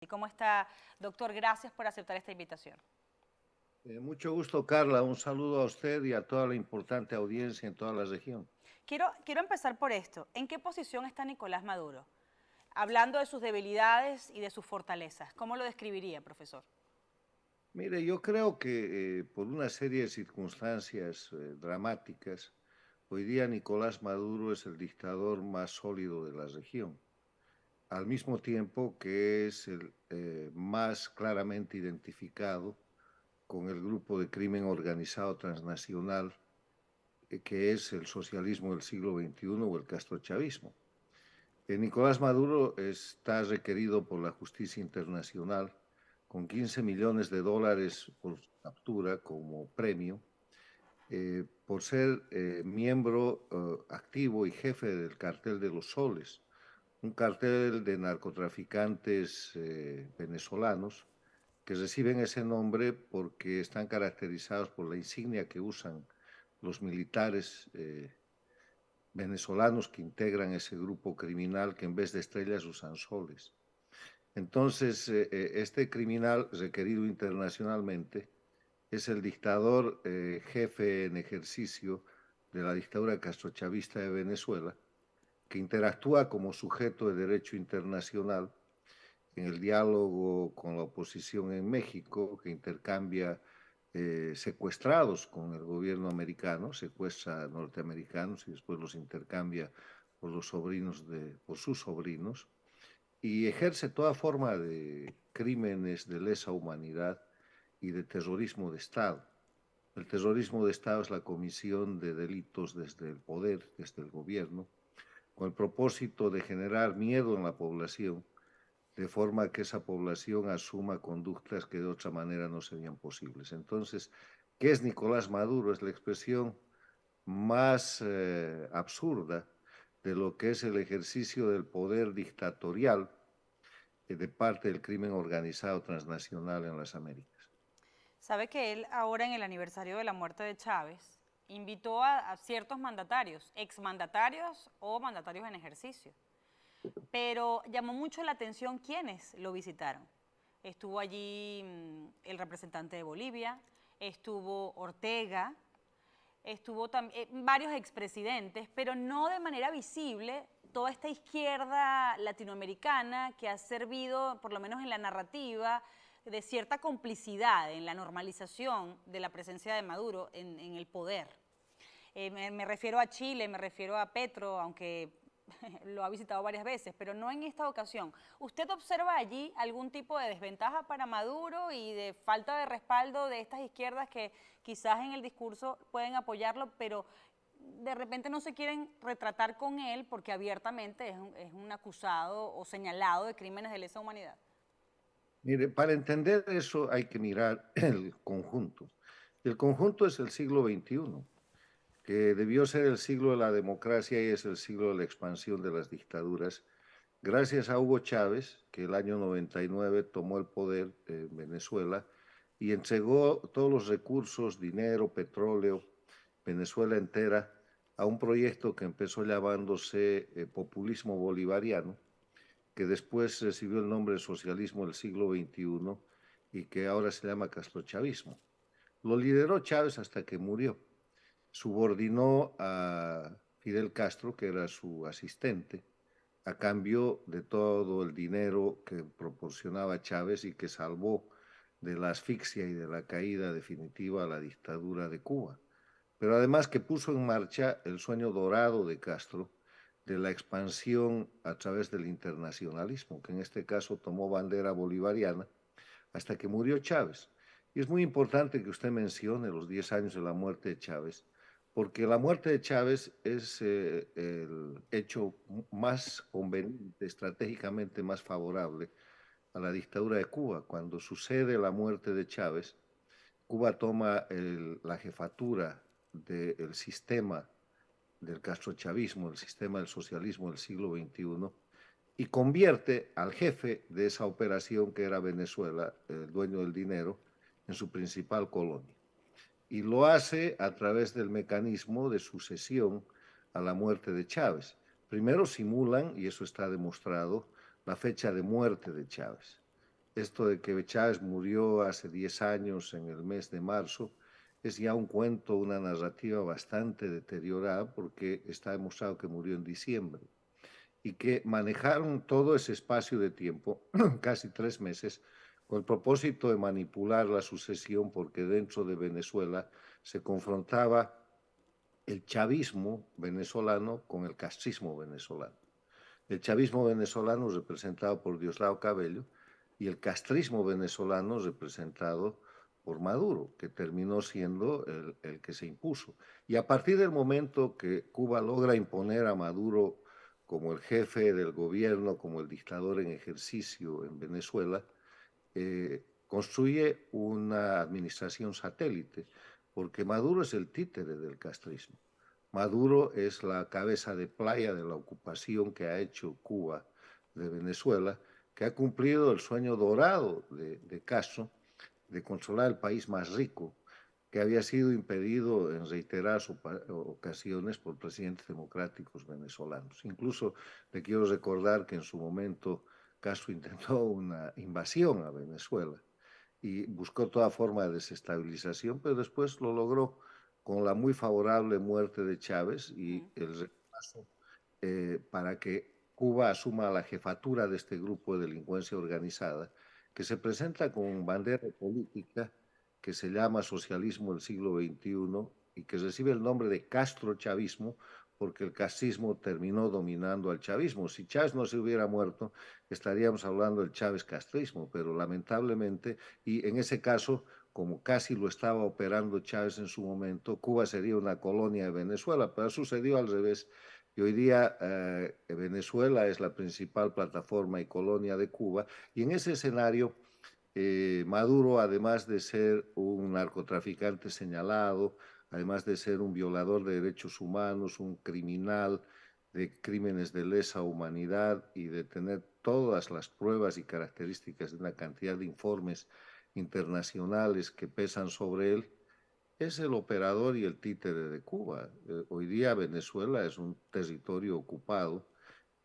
¿Y cómo está, doctor? Gracias por aceptar esta invitación. Mucho gusto, Carla. Un saludo a usted y a toda la importante audiencia en toda la región. Quiero empezar por esto. ¿En qué posición está Nicolás Maduro? Hablando de sus debilidades y de sus fortalezas. ¿Cómo lo describiría, profesor? Mire, yo creo que por una serie de circunstancias dramáticas, hoy día Nicolás Maduro es el dictador más sólido de la región, al mismo tiempo que es el más claramente identificado con el grupo de crimen organizado transnacional que es el socialismo del siglo XXI o el castrochavismo. Nicolás Maduro está requerido por la justicia internacional con 15 millones de dólares por su captura como premio, por ser miembro activo y jefe del cartel de los Soles, un cartel de narcotraficantes venezolanos que reciben ese nombre porque están caracterizados por la insignia que usan los militares venezolanos que integran ese grupo criminal que en vez de estrellas usan soles. Entonces, este criminal requerido internacionalmente es el dictador jefe en ejercicio de la dictadura castrochavista de Venezuela, que interactúa como sujeto de derecho internacional en el diálogo con la oposición en México, que intercambia secuestrados con el gobierno americano, secuestra norteamericanos y después los intercambia por los sobrinos por sus sobrinos, y ejerce toda forma de crímenes de lesa humanidad y de terrorismo de Estado. El terrorismo de Estado es la comisión de delitos desde el poder, desde el gobierno, con el propósito de generar miedo en la población, de forma que esa población asuma conductas que de otra manera no serían posibles. Entonces, ¿qué es Nicolás Maduro? Es la expresión más absurda de lo que es el ejercicio del poder dictatorial de parte del crimen organizado transnacional en las Américas. Sabe que él ahora en el aniversario de la muerte de Chávez invitó a ciertos mandatarios, exmandatarios o mandatarios en ejercicio. Pero llamó mucho la atención quienes lo visitaron. Estuvo allí el representante de Bolivia, estuvo Ortega, estuvo también varios expresidentes, pero no de manera visible toda esta izquierda latinoamericana que ha servido, por lo menos en la narrativa, de cierta complicidad en la normalización de la presencia de Maduro en el poder. Me refiero a Chile, me refiero a Petro, aunque lo ha visitado varias veces, pero no en esta ocasión. ¿Usted observa allí algún tipo de desventaja para Maduro y de falta de respaldo de estas izquierdas que quizás en el discurso pueden apoyarlo, pero de repente no se quieren retratar con él porque abiertamente es un acusado o señalado de crímenes de lesa humanidad? Mire, para entender eso hay que mirar el conjunto. El conjunto es el siglo XXI, que debió ser el siglo de la democracia y es el siglo de la expansión de las dictaduras, gracias a Hugo Chávez, que el año 99 tomó el poder en Venezuela y entregó todos los recursos, dinero, petróleo, Venezuela entera, a un proyecto que empezó llamándose populismo bolivariano, que después recibió el nombre de socialismo del siglo XXI y que ahora se llama castrochavismo. Lo lideró Chávez hasta que murió. Subordinó a Fidel Castro, que era su asistente, a cambio de todo el dinero que proporcionaba Chávez y que salvó de la asfixia y de la caída definitiva a la dictadura de Cuba. Pero además que puso en marcha el sueño dorado de Castro de la expansión a través del internacionalismo, que en este caso tomó bandera bolivariana hasta que murió Chávez. Y es muy importante que usted mencione los 10 años de la muerte de Chávez, porque la muerte de Chávez es el hecho más conveniente, estratégicamente más favorable a la dictadura de Cuba. Cuando sucede la muerte de Chávez, Cuba toma la jefatura del sistema del castrochavismo, el sistema del socialismo del siglo XXI, y convierte al jefe de esa operación, que era Venezuela, el dueño del dinero, en su principal colonia. Y lo hace a través del mecanismo de sucesión a la muerte de Chávez. Primero simulan, y eso está demostrado, la fecha de muerte de Chávez. esto de que Chávez murió hace 10 años en el mes de marzo es ya un cuento, una narrativa bastante deteriorada porque está demostrado que murió en diciembre y que manejaron todo ese espacio de tiempo, casi 3 meses, con el propósito de manipular la sucesión porque dentro de Venezuela se confrontaba el chavismo venezolano con el castrismo venezolano. El chavismo venezolano representado por Diosdado Cabello y el castrismo venezolano representado por Maduro, que terminó siendo el que se impuso. Y a partir del momento que Cuba logra imponer a Maduro como el jefe del gobierno, como el dictador en ejercicio en Venezuela, construye una administración satélite, porque Maduro es el títere del castrismo. Maduro es la cabeza de playa de la ocupación que ha hecho Cuba de Venezuela, que ha cumplido el sueño dorado de Castro de controlar el país más rico, que había sido impedido en reiteradas ocasiones por presidentes democráticos venezolanos. Incluso le quiero recordar que en su momento Castro intentó una invasión a Venezuela y buscó toda forma de desestabilización, pero después lo logró con la muy favorable muerte de Chávez y el repaso para que Cuba asuma la jefatura de este grupo de delincuencia organizada, que se presenta con bandera política que se llama socialismo del siglo XXI y que recibe el nombre de castrochavismo porque el casismo terminó dominando al chavismo. Si Chávez no se hubiera muerto, estaríamos hablando del Chávez-castrismo, pero lamentablemente, y en ese caso, como casi lo estaba operando Chávez en su momento, Cuba sería una colonia de Venezuela, pero sucedió al revés. Y hoy día Venezuela es la principal plataforma y colonia de Cuba, y en ese escenario Maduro, además de ser un narcotraficante señalado, además de ser un violador de derechos humanos, un criminal de crímenes de lesa humanidad y de tener todas las pruebas y características de una cantidad de informes internacionales que pesan sobre él, es el operador y el títere de Cuba. Hoy día Venezuela es un territorio ocupado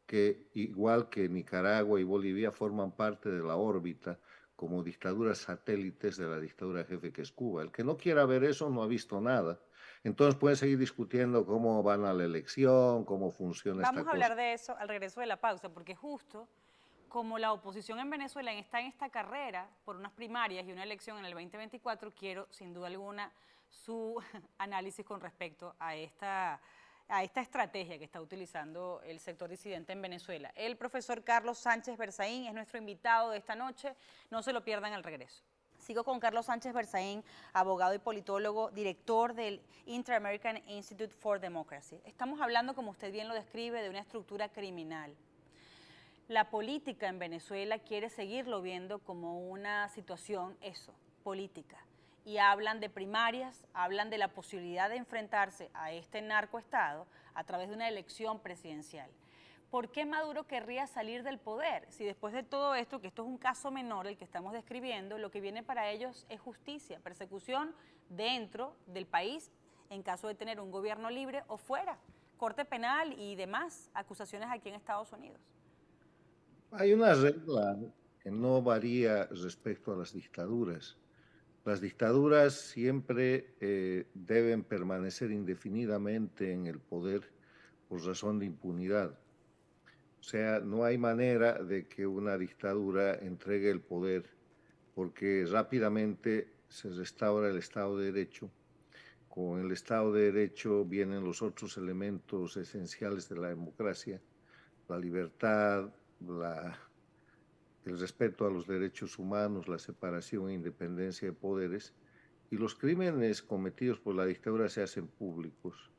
que, igual que Nicaragua y Bolivia, forman parte de la órbita como dictaduras satélites de la dictadura jefe que es Cuba. El que no quiera ver eso no ha visto nada. Entonces pueden seguir discutiendo cómo van a la elección, cómo funciona esta Vamos a cosa. hablar de eso al regreso de la pausa, porque justo como la oposición en Venezuela está en esta carrera por unas primarias y una elección en el 2024, quiero sin duda alguna su análisis con respecto a esta estrategia que está utilizando el sector disidente en Venezuela. El profesor Carlos Sánchez Berzaín es nuestro invitado de esta noche, no se lo pierdan al regreso. Sigo con Carlos Sánchez Berzaín, abogado y politólogo, director del Inter-American Institute for Democracy. Estamos hablando, como usted bien lo describe, de una estructura criminal. La política en Venezuela quiere seguirlo viendo como una situación, política. Y hablan de primarias, hablan de la posibilidad de enfrentarse a este narcoestado a través de una elección presidencial. ¿Por qué Maduro querría salir del poder? Si después de todo esto, que esto es un caso menor el que estamos describiendo, lo que viene para ellos es justicia, persecución dentro del país en caso de tener un gobierno libre o fuera, corte penal y demás acusaciones aquí en Estados Unidos. Hay una regla que no varía respecto a las dictaduras. Las dictaduras siempre deben permanecer indefinidamente en el poder por razón de impunidad. O sea, no hay manera de que una dictadura entregue el poder porque rápidamente se restaura el Estado de Derecho. Con el Estado de Derecho vienen los otros elementos esenciales de la democracia, la libertad, el respeto a los derechos humanos, la separación e independencia de poderes, y los crímenes cometidos por la dictadura se hacen públicos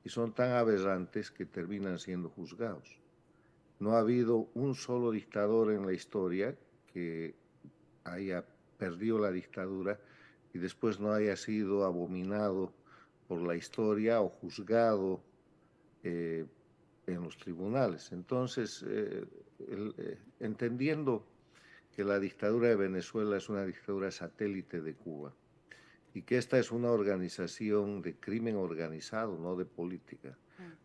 y son tan aberrantes que terminan siendo juzgados. No ha habido un solo dictador en la historia que haya perdido la dictadura y después no haya sido abominado por la historia o juzgado eh, en los tribunales. Entonces, entendiendo que la dictadura de Venezuela es una dictadura satélite de Cuba y que esta es una organización de crimen organizado, no de política,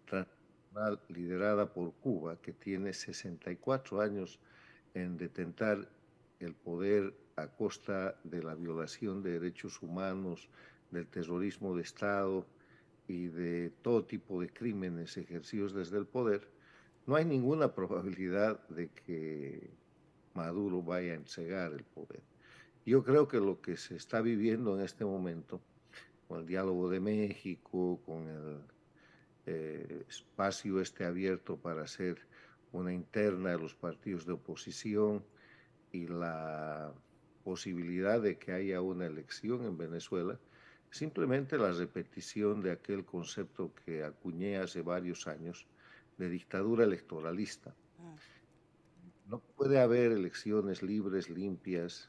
transnacional liderada por Cuba, que tiene 64 años en detentar el poder a costa de la violación de derechos humanos, del terrorismo de Estado y de todo tipo de crímenes ejercidos desde el poder, no hay ninguna probabilidad de que Maduro vaya a entregar el poder. Yo creo que lo que se está viviendo en este momento, con el diálogo de México, con el espacio este abierto para hacer una interna de los partidos de oposición y la posibilidad de que haya una elección en Venezuela, simplemente la repetición de aquel concepto que acuñé hace varios años de dictadura electoralista. No puede haber elecciones libres, limpias,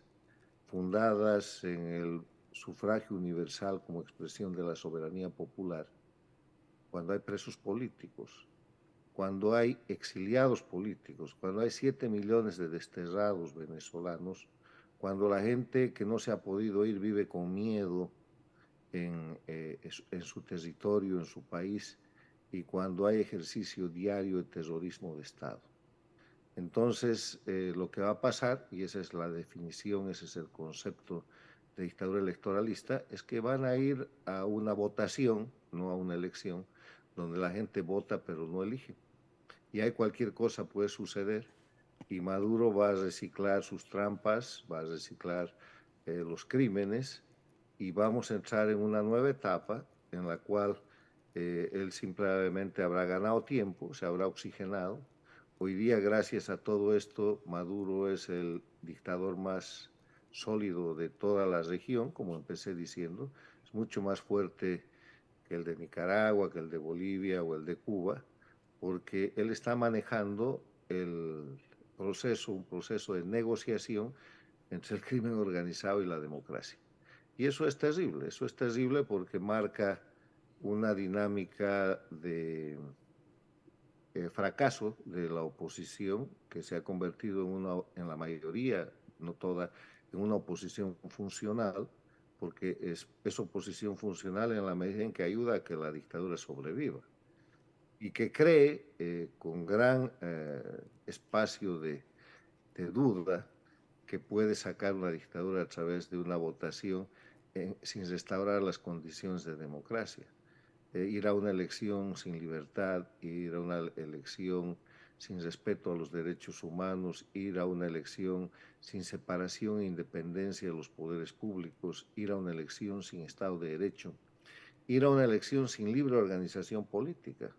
fundadas en el sufragio universal como expresión de la soberanía popular, cuando hay presos políticos, cuando hay exiliados políticos, cuando hay 7 millones de desterrados venezolanos, cuando la gente que no se ha podido ir vive con miedo en su territorio, en su país, y cuando hay ejercicio diario de terrorismo de Estado. Entonces, lo que va a pasar, y esa es la definición, ese es el concepto de dictadura electoralista, es que van a ir a una votación, no a una elección, donde la gente vota pero no elige. Y ahí cualquier cosa puede suceder y Maduro va a reciclar sus trampas, va a reciclar los crímenes y vamos a entrar en una nueva etapa en la cual él simplemente habrá ganado tiempo, se habrá oxigenado. Hoy día, gracias a todo esto, Maduro es el dictador más sólido de toda la región, como empecé diciendo, es mucho más fuerte que el de Nicaragua, que el de Bolivia o el de Cuba, porque él está manejando un proceso de negociación entre el crimen organizado y la democracia. Y eso es terrible porque marca una dinámica de fracaso de la oposición que se ha convertido en la mayoría, no toda, en una oposición funcional, porque es oposición funcional en la medida en que ayuda a que la dictadura sobreviva y que cree con gran espacio de duda que puede sacar una dictadura a través de una votación sin restaurar las condiciones de democracia. Ir a una elección sin libertad, ir a una elección sin respeto a los derechos humanos, ir a una elección sin separación e independencia de los poderes públicos, ir a una elección sin Estado de Derecho, ir a una elección sin libre organización política,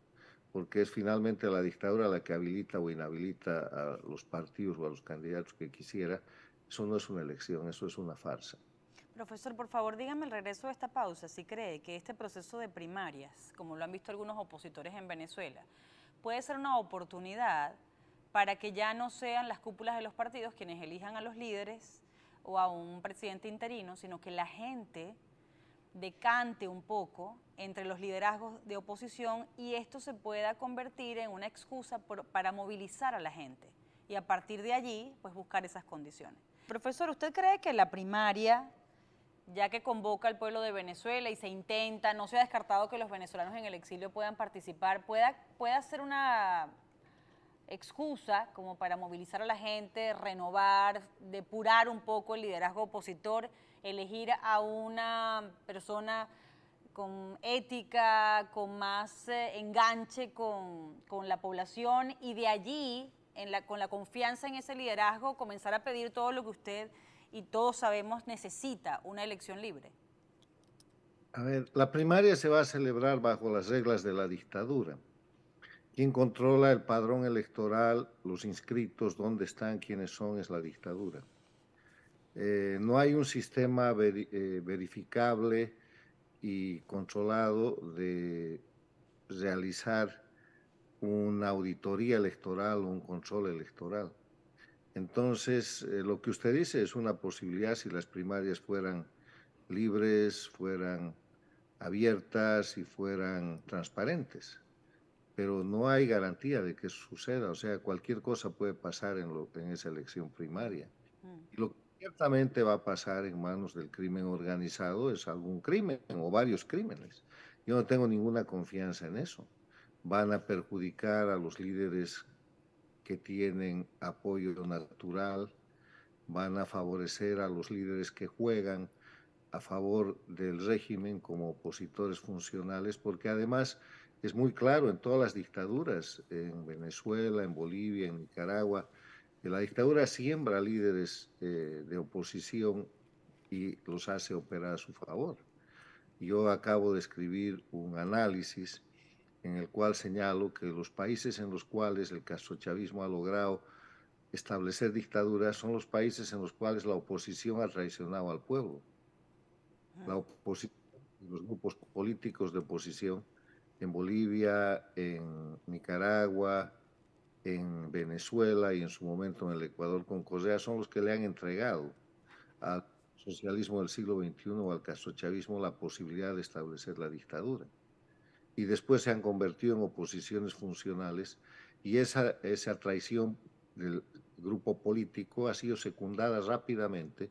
porque es finalmente la dictadura la que habilita o inhabilita a los partidos o a los candidatos que quisiera. Eso no es una elección, eso es una farsa. Profesor, por favor, dígame al regreso de esta pausa si cree que este proceso de primarias, como lo han visto algunos opositores en Venezuela, puede ser una oportunidad para que ya no sean las cúpulas de los partidos quienes elijan a los líderes o a un presidente interino, sino que la gente decante un poco entre los liderazgos de oposición y esto se pueda convertir en una excusa para movilizar a la gente y a partir de allí pues buscar esas condiciones. Profesor, ¿usted cree que la primaria, ya que convoca al pueblo de Venezuela y se intenta, no se ha descartado que los venezolanos en el exilio puedan participar, pueda ser una excusa como para movilizar a la gente, renovar, depurar un poco el liderazgo opositor, elegir a una persona con ética, con más enganche con la población y de allí, con la confianza en ese liderazgo, comenzar a pedir todo lo que usted y todos sabemos necesita, una elección libre? A ver, la primaria se va a celebrar bajo las reglas de la dictadura. Quien controla el padrón electoral, los inscritos, dónde están, quiénes son, es la dictadura. No hay un sistema verificable y controlado de realizar una auditoría electoral o un control electoral. Entonces, lo que usted dice es una posibilidad si las primarias fueran libres, fueran abiertas y fueran transparentes. Pero no hay garantía de que eso suceda, o sea, cualquier cosa puede pasar en esa elección primaria. Y lo que ciertamente va a pasar en manos del crimen organizado es algún crimen o varios crímenes. Yo no tengo ninguna confianza en eso. Van a perjudicar a los líderes que tienen apoyo natural, van a favorecer a los líderes que juegan a favor del régimen como opositores funcionales, porque además es muy claro en todas las dictaduras, en Venezuela, en Bolivia, en Nicaragua, que la dictadura siembra líderes de oposición y los hace operar a su favor. Yo acabo de escribir un análisis en el cual señalo que los países en los cuales el castrochavismo ha logrado establecer dictaduras son los países en los cuales la oposición ha traicionado al pueblo. La oposición, los grupos políticos de oposición en Bolivia, en Nicaragua, en Venezuela y en su momento en el Ecuador con Correa son los que le han entregado al socialismo del siglo XXI o al castrochavismo la posibilidad de establecer la dictadura. Y después se han convertido en oposiciones funcionales y esa traición del grupo político ha sido secundada rápidamente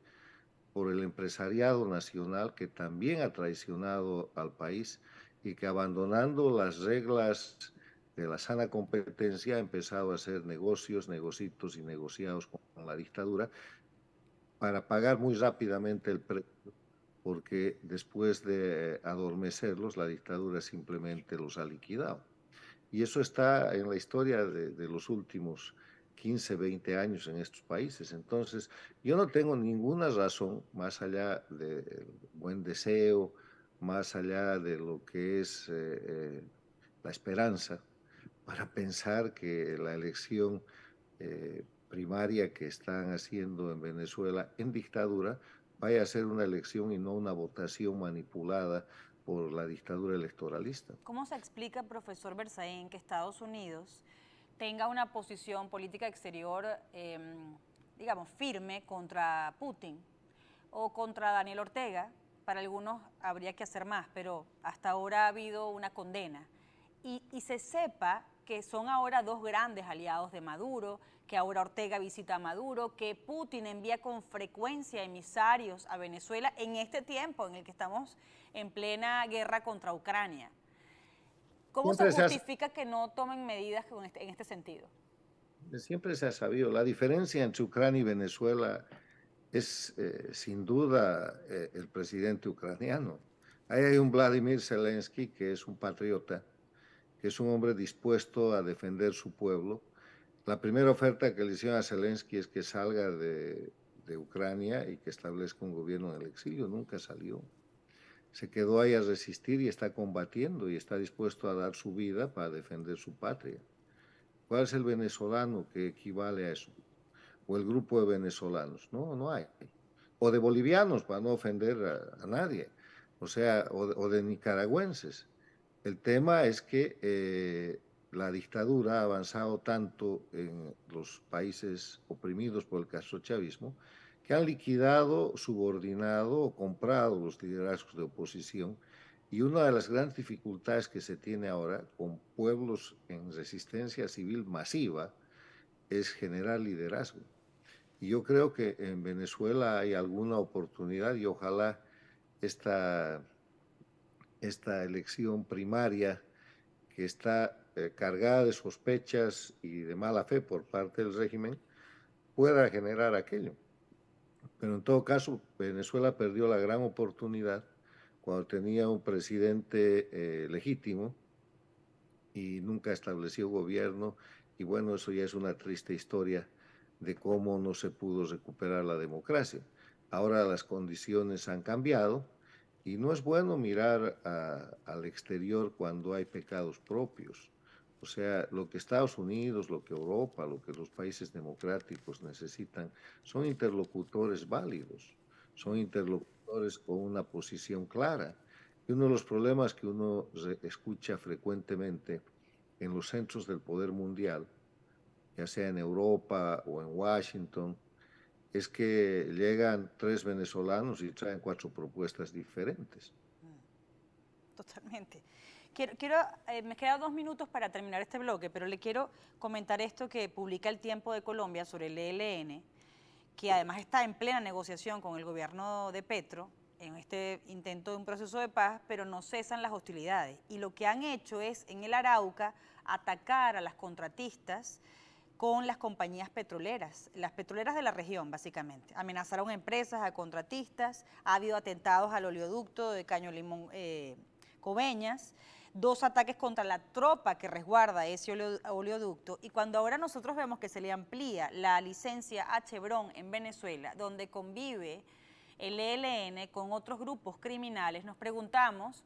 por el empresariado nacional que también ha traicionado al país y que abandonando las reglas de la sana competencia ha empezado a hacer negocios, negocitos y negociados con la dictadura para pagar muy rápidamente el precio, porque después de adormecerlos, la dictadura simplemente los ha liquidado. Y eso está en la historia de los últimos 15, 20 años en estos países. Entonces, yo no tengo ninguna razón, más allá del buen deseo, más allá de lo que es la esperanza, para pensar que la elección primaria que están haciendo en Venezuela en dictadura vaya a ser una elección y no una votación manipulada por la dictadura electoralista. ¿Cómo se explica, profesor Berzaín, que Estados Unidos tenga una posición política exterior, digamos, firme contra Putin o contra Daniel Ortega? Para algunos habría que hacer más, pero hasta ahora ha habido una condena. Y se sepa que son ahora dos grandes aliados de Maduro, que ahora Ortega visita a Maduro, que Putin envía con frecuencia emisarios a Venezuela en este tiempo en el que estamos en plena guerra contra Ucrania. ¿Cómo se justifica que no tomen medidas en este sentido? Siempre se ha sabido, la diferencia entre Ucrania y Venezuela es sin duda el presidente ucraniano. Ahí hay un Vladimir Zelensky que es un patriota, que es un hombre dispuesto a defender su pueblo. La primera oferta que le hicieron a Zelensky es que salga de Ucrania y que establezca un gobierno en el exilio. Nunca salió. Se quedó ahí a resistir y está combatiendo y está dispuesto a dar su vida para defender su patria. ¿Cuál es el venezolano que equivale a eso? O el grupo de venezolanos. No, no hay. O de bolivianos, para no ofender a nadie. O sea, o de nicaragüenses. El tema es que la dictadura ha avanzado tanto en los países oprimidos por el castrochavismo que han liquidado, subordinado o comprado los liderazgos de oposición. Y una de las grandes dificultades que se tiene ahora con pueblos en resistencia civil masiva es generar liderazgo. Y yo creo que en Venezuela hay alguna oportunidad y ojalá esta, esta elección primaria que está cargada de sospechas y de mala fe por parte del régimen pueda generar aquello. Pero en todo caso, Venezuela perdió la gran oportunidad cuando tenía un presidente legítimo y nunca estableció gobierno. Y bueno, eso ya es una triste historia de cómo no se pudo recuperar la democracia. Ahora las condiciones han cambiado y no es bueno mirar al exterior cuando hay pecados propios. O sea, lo que Estados Unidos, lo que Europa, lo que los países democráticos necesitan son interlocutores válidos, son interlocutores con una posición clara. Y uno de los problemas que uno escucha frecuentemente en los centros del poder mundial, ya sea en Europa o en Washington, es que llegan tres venezolanos y traen cuatro propuestas diferentes. Totalmente. Me quedan 2 minutos para terminar este bloque, pero le quiero comentar esto que publica El Tiempo de Colombia sobre el ELN, que además está en plena negociación con el gobierno de Petro en este intento de un proceso de paz, pero no cesan las hostilidades. Y lo que han hecho es, en el Arauca, atacar a las contratistas con las compañías petroleras, las petroleras de la región, básicamente. Amenazaron a empresas, a contratistas, ha habido atentados al oleoducto de Caño Limón, Coveñas, 2 ataques contra la tropa que resguarda ese oleoducto, y cuando ahora nosotros vemos que se le amplía la licencia a Chevron en Venezuela, donde convive el ELN con otros grupos criminales, nos preguntamos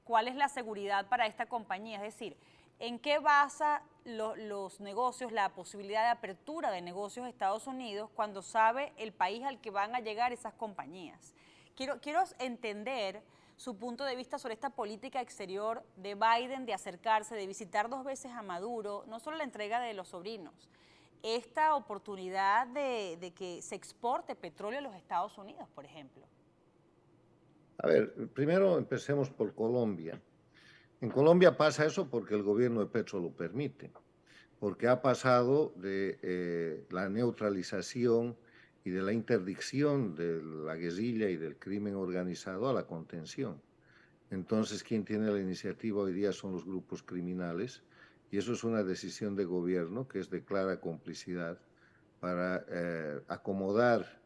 cuál es la seguridad para esta compañía, es decir, ¿en qué basa los negocios, la posibilidad de apertura de negocios de Estados Unidos cuando sabe el país al que van a llegar esas compañías? Quiero entender su punto de vista sobre esta política exterior de Biden de acercarse, de visitar 2 veces a Maduro, no solo la entrega de los sobrinos, esta oportunidad de que se exporte petróleo a los Estados Unidos, por ejemplo. A ver, primero empecemos por Colombia. En Colombia pasa eso porque el gobierno de Petro lo permite, porque ha pasado de la neutralización y de la interdicción de la guerrilla y del crimen organizado a la contención. Entonces, quien tiene la iniciativa hoy día son los grupos criminales, y eso es una decisión de gobierno que es de clara complicidad para acomodar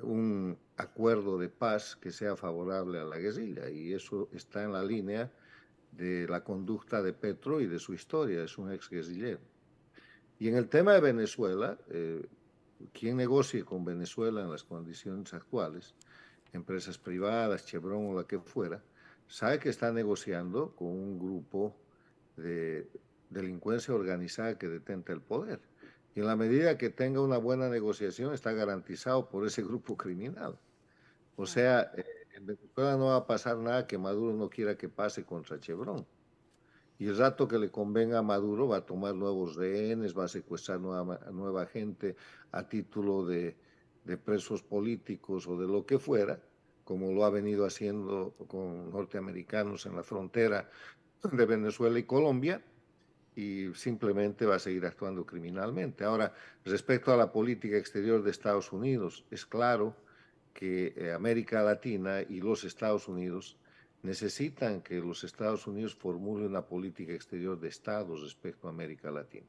un acuerdo de paz que sea favorable a la guerrilla, y eso está en la línea de la conducta de Petro y de su historia, es un ex guerrillero. Y en el tema de Venezuela, quien negocie con Venezuela en las condiciones actuales, empresas privadas, Chevron o la que fuera, sabe que está negociando con un grupo de delincuencia organizada que detenta el poder. Y en la medida que tenga una buena negociación, está garantizado por ese grupo criminal. O sea, en Venezuela no va a pasar nada que Maduro no quiera que pase contra Chevron. Y el rato que le convenga a Maduro va a tomar nuevos rehenes, va a secuestrar nueva gente a título de presos políticos o de lo que fuera, como lo ha venido haciendo con norteamericanos en la frontera de Venezuela y Colombia, y simplemente va a seguir actuando criminalmente. Ahora, respecto a la política exterior de Estados Unidos, es claro que América Latina y los Estados Unidos necesitan que los Estados Unidos formulen una política exterior de Estados respecto a América Latina.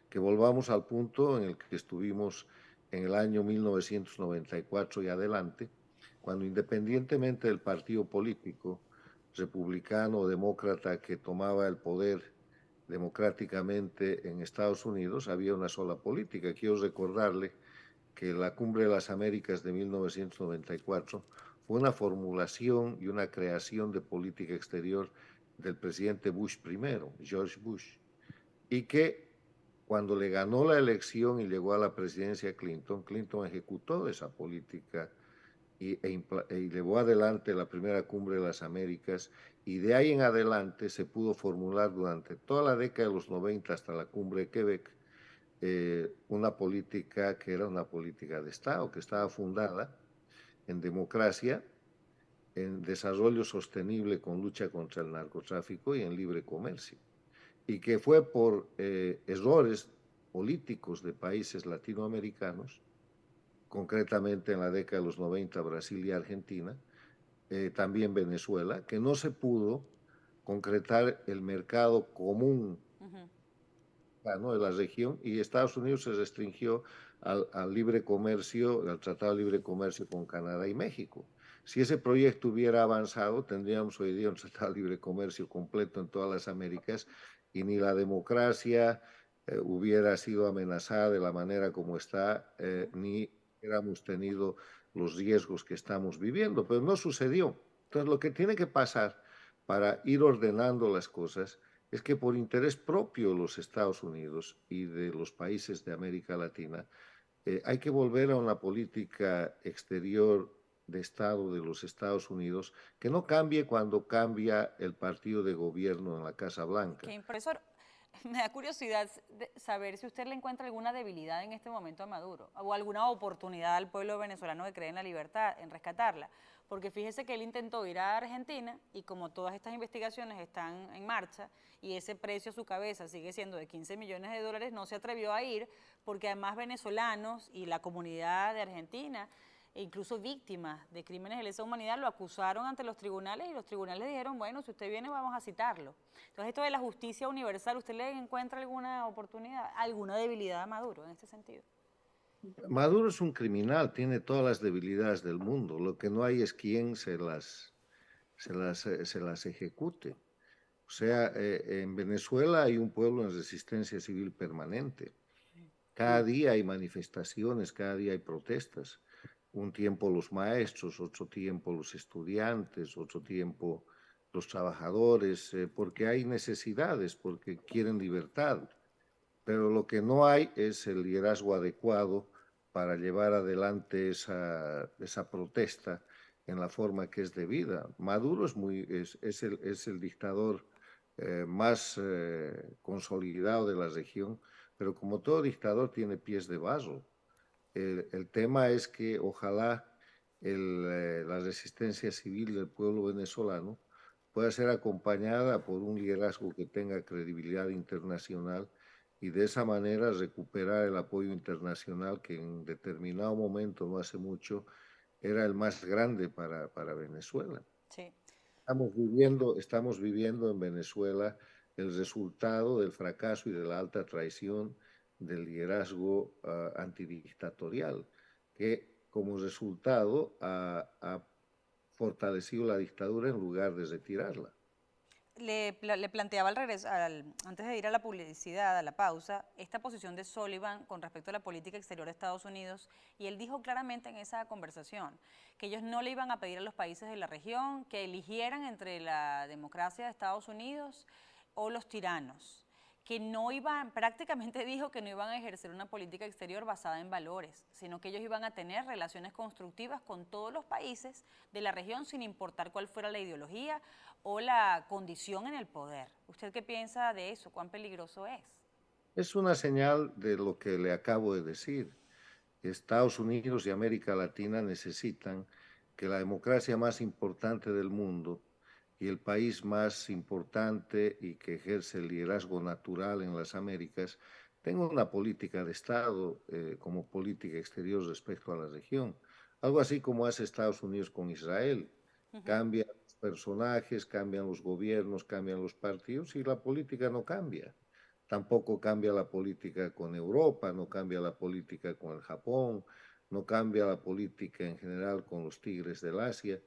Que volvamos al punto en el que estuvimos en el año 1994 y adelante, cuando independientemente del partido político, republicano o demócrata que tomaba el poder democráticamente en Estados Unidos, había una sola política. Quiero recordarle que la Cumbre de las Américas de 1994 fue una formulación y una creación de política exterior del presidente Bush primero, George Bush, y que cuando le ganó la elección y llegó a la presidencia Clinton, Clinton ejecutó esa política y llevó adelante la primera Cumbre de las Américas, y de ahí en adelante se pudo formular durante toda la década de los 90 hasta la Cumbre de Quebec una política que era una política de Estado, que estaba fundada en democracia, en desarrollo sostenible con lucha contra el narcotráfico y en libre comercio, y que fue por errores políticos de países latinoamericanos, concretamente en la década de los 90 Brasil y Argentina, también Venezuela, que no se pudo concretar el mercado común ¿no? de la región, y Estados Unidos se restringió al libre comercio, al Tratado de Libre Comercio con Canadá y México. Si ese proyecto hubiera avanzado, tendríamos hoy día un Tratado de Libre Comercio completo en todas las Américas, y ni la democracia hubiera sido amenazada de la manera como está, ni hubiéramos tenido los riesgos que estamos viviendo, pero no sucedió. Entonces, lo que tiene que pasar para ir ordenando las cosas es que por interés propio de los Estados Unidos y de los países de América Latina, hay que volver a una política exterior de Estado de los Estados Unidos que no cambie cuando cambia el partido de gobierno en la Casa Blanca. Okay, profesor, me da curiosidad saber si usted le encuentra alguna debilidad en este momento a Maduro o alguna oportunidad al pueblo venezolano de creer en la libertad, en rescatarla. Porque fíjese que él intentó ir a Argentina y como todas estas investigaciones están en marcha y ese precio a su cabeza sigue siendo de 15 millones de dólares, no se atrevió a ir porque además venezolanos y la comunidad de Argentina e incluso víctimas de crímenes de lesa humanidad, lo acusaron ante los tribunales y los tribunales dijeron, bueno, si usted viene vamos a citarlo. Entonces esto de la justicia universal, ¿usted le encuentra alguna oportunidad, alguna debilidad a Maduro en este sentido? Maduro es un criminal, tiene todas las debilidades del mundo. Lo que no hay es quien se las ejecute. O sea, en Venezuela hay un pueblo en resistencia civil permanente. Cada día hay manifestaciones, cada día hay protestas. Un tiempo los maestros, otro tiempo los estudiantes, otro tiempo los trabajadores, porque hay necesidades, porque quieren libertad. Pero lo que no hay es el liderazgo adecuado para llevar adelante esa protesta en la forma que es debida. Maduro es el dictador más consolidado de la región, pero como todo dictador tiene pies de barro. El tema es que ojalá la resistencia civil del pueblo venezolano pueda ser acompañada por un liderazgo que tenga credibilidad internacional y de esa manera recuperar el apoyo internacional que en determinado momento, no hace mucho, era el más grande para Venezuela. Sí. Estamos viviendo en Venezuela el resultado del fracaso y de la alta traición del liderazgo antidictatorial, que como resultado ha fortalecido la dictadura en lugar de retirarla. Le planteaba antes de ir a la publicidad, a la pausa, esta posición de Sullivan con respecto a la política exterior de Estados Unidos, y él dijo claramente en esa conversación que ellos no le iban a pedir a los países de la región que eligieran entre la democracia de Estados Unidos o los tiranos, que no iban, prácticamente dijo que no iban a ejercer una política exterior basada en valores, sino que ellos iban a tener relaciones constructivas con todos los países de la región sin importar cuál fuera la ideología o la condición en el poder. ¿Usted qué piensa de eso? ¿Cuán peligroso es? Es una señal de lo que le acabo de decir. Estados Unidos y América Latina necesitan que la democracia más importante del mundo y el país más importante y que ejerce el liderazgo natural en las Américas tenga una política de Estado como política exterior respecto a la región. Algo así como hace Estados Unidos con Israel. Ujú. Cambian los personajes, cambian los gobiernos, cambian los partidos y la política no cambia. Tampoco cambia la política con Europa, no cambia la política con el Japón, no cambia la política en general con los tigres del Asia.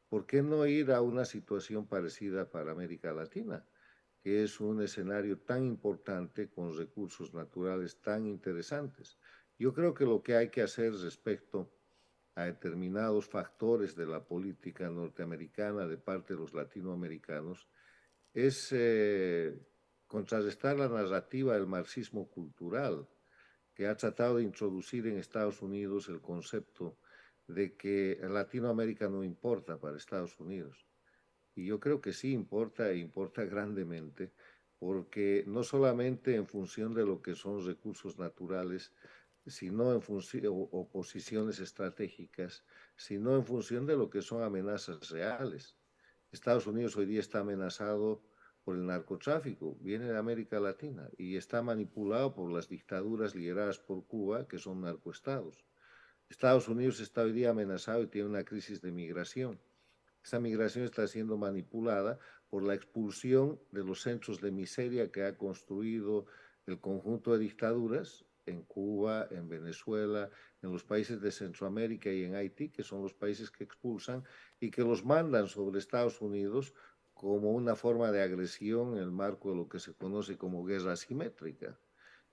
¿Por qué no ir a una situación parecida para América Latina, que es un escenario tan importante con recursos naturales tan interesantes? Yo creo que lo que hay que hacer respecto a determinados factores de la política norteamericana de parte de los latinoamericanos es contrarrestar la narrativa del marxismo cultural, que ha tratado de introducir en Estados Unidos el concepto de que Latinoamérica no importa para Estados Unidos. Y yo creo que sí importa e importa grandemente, porque no solamente en función de lo que son recursos naturales, sino en función o posiciones estratégicas, sino en función de lo que son amenazas reales. Estados Unidos hoy día está amenazado por el narcotráfico, viene de América Latina y está manipulado por las dictaduras lideradas por Cuba, que son narcoestados. Estados Unidos está hoy día amenazado y tiene una crisis de migración. Esa migración está siendo manipulada por la expulsión de los centros de miseria que ha construido el conjunto de dictaduras en Cuba, en Venezuela, en los países de Centroamérica y en Haití, que son los países que expulsan y que los mandan sobre Estados Unidos como una forma de agresión en el marco de lo que se conoce como guerra asimétrica.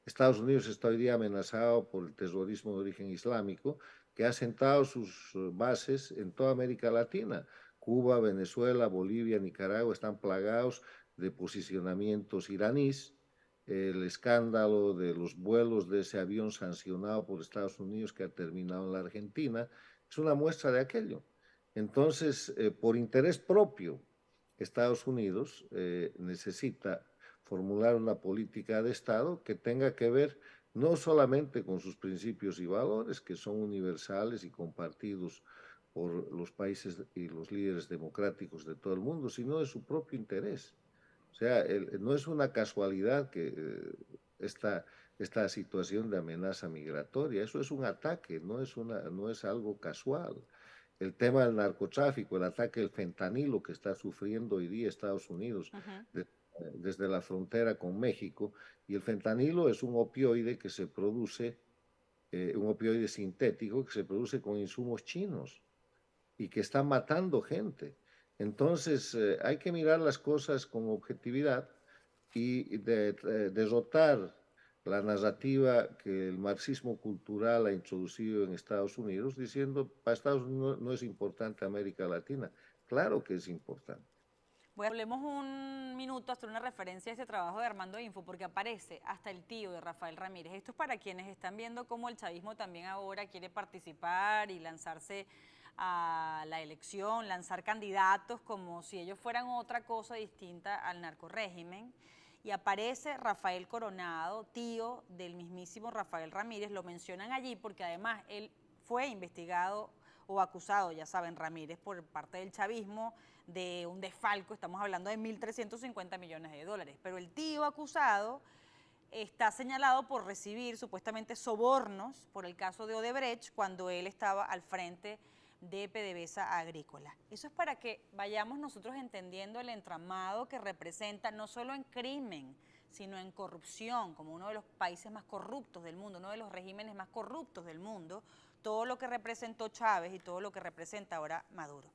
Estados Unidos está hoy día amenazado por el terrorismo de origen islámico que ha sentado sus bases en toda América Latina. Cuba, Venezuela, Bolivia, Nicaragua están plagados de posicionamientos iraníes. El escándalo de los vuelos de ese avión sancionado por Estados Unidos que ha terminado en la Argentina es una muestra de aquello. Entonces, por interés propio, Estados Unidos necesita formular una política de Estado que tenga que ver no solamente con sus principios y valores, que son universales y compartidos por los países y los líderes democráticos de todo el mundo, sino de su propio interés. O sea, no es una casualidad que esta situación de amenaza migratoria. Eso es un ataque, no es algo casual. El tema del narcotráfico, el ataque del fentanilo que está sufriendo hoy día Estados Unidos Ujú. de- desde la frontera con México. Y el fentanilo es un opioide que se produce, un opioide sintético que se produce con insumos chinos y que está matando gente. Entonces, hay que mirar las cosas con objetividad y derrotar la narrativa que el marxismo cultural ha introducido en Estados Unidos, diciendo, para Estados Unidos no es importante América Latina. Claro que es importante. Bueno, hablemos un minuto, hacer una referencia a ese trabajo de Armando Info, porque aparece hasta el tío de Rafael Ramírez. Esto es para quienes están viendo cómo el chavismo también ahora quiere participar y lanzarse a la elección, lanzar candidatos como si ellos fueran otra cosa distinta al narcorrégimen. Y aparece Rafael Coronado, tío del mismísimo Rafael Ramírez, lo mencionan allí porque además él fue investigado o acusado, ya saben, Ramírez, por parte del chavismo, de un desfalco, estamos hablando de 1.350 millones de dólares, pero el tío acusado está señalado por recibir supuestamente sobornos por el caso de Odebrecht cuando él estaba al frente de PDVSA Agrícola. Eso es para que vayamos nosotros entendiendo el entramado que representa no solo en crimen, sino en corrupción, como uno de los países más corruptos del mundo, uno de los regímenes más corruptos del mundo, todo lo que representó Chávez y todo lo que representa ahora Maduro.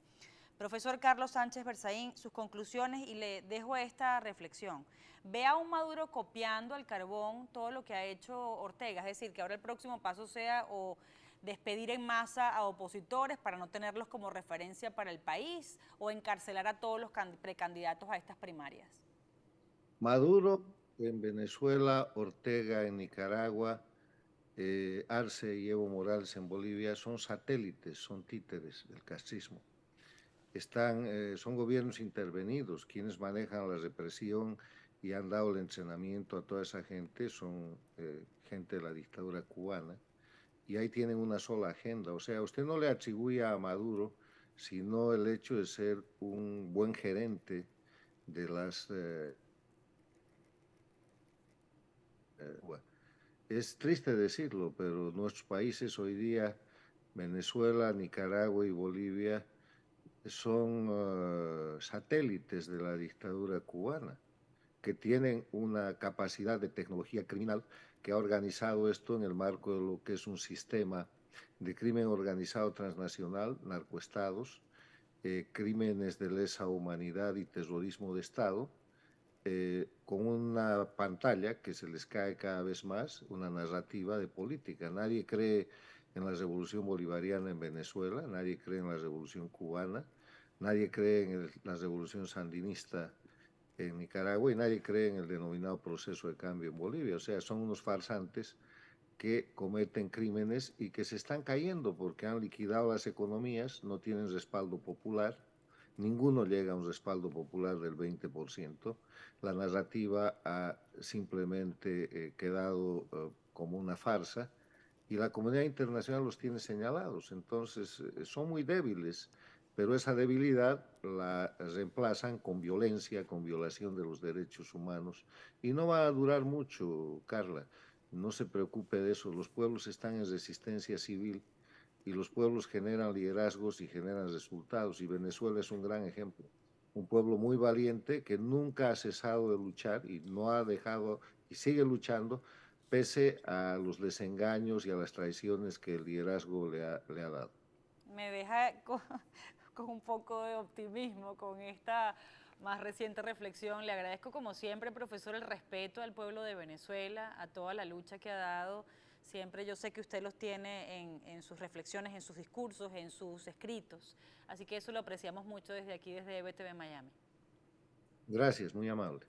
Profesor Carlos Sánchez Berzaín, sus conclusiones y le dejo esta reflexión. ¿Ve a un Maduro copiando al carbón todo lo que ha hecho Ortega? Es decir, que ahora el próximo paso sea o despedir en masa a opositores para no tenerlos como referencia para el país o encarcelar a todos los precandidatos a estas primarias. Maduro en Venezuela, Ortega en Nicaragua, Arce y Evo Morales en Bolivia son satélites, son títeres del castrismo. Son gobiernos intervenidos, quienes manejan la represión y han dado el entrenamiento a toda esa gente, son gente de la dictadura cubana, y ahí tienen una sola agenda. O sea, usted no le atribuye a Maduro sino el hecho de ser un buen gerente de las... bueno, es triste decirlo, pero nuestros países hoy día, Venezuela, Nicaragua y Bolivia, son satélites de la dictadura cubana, que tienen una capacidad de tecnología criminal que ha organizado esto en el marco de lo que es un sistema de crimen organizado transnacional, narcoestados, crímenes de lesa humanidad y terrorismo de Estado, con una pantalla que se les cae cada vez más, una narrativa de política. Nadie cree en la revolución bolivariana en Venezuela, nadie cree en la revolución cubana, nadie cree en la revolución sandinista en Nicaragua y nadie cree en el denominado proceso de cambio en Bolivia. O sea, son unos farsantes que cometen crímenes y que se están cayendo porque han liquidado las economías, no tienen respaldo popular, ninguno llega a un respaldo popular del 20%, la narrativa ha simplemente quedado como una farsa y la comunidad internacional los tiene señalados, entonces son muy débiles, pero esa debilidad la reemplazan con violencia, con violación de los derechos humanos y no va a durar mucho, Carla. No se preocupe de eso, los pueblos están en resistencia civil y los pueblos generan liderazgos y generan resultados y Venezuela es un gran ejemplo. Un pueblo muy valiente que nunca ha cesado de luchar y no ha dejado y sigue luchando pese a los desengaños y a las traiciones que el liderazgo le ha dado. Me deja con un poco de optimismo con esta más reciente reflexión. Le agradezco como siempre, profesor, el respeto al pueblo de Venezuela, a toda la lucha que ha dado. Siempre yo sé que usted los tiene en sus reflexiones, en sus discursos, en sus escritos. Así que eso lo apreciamos mucho desde aquí, desde EBTV Miami. Gracias, muy amable.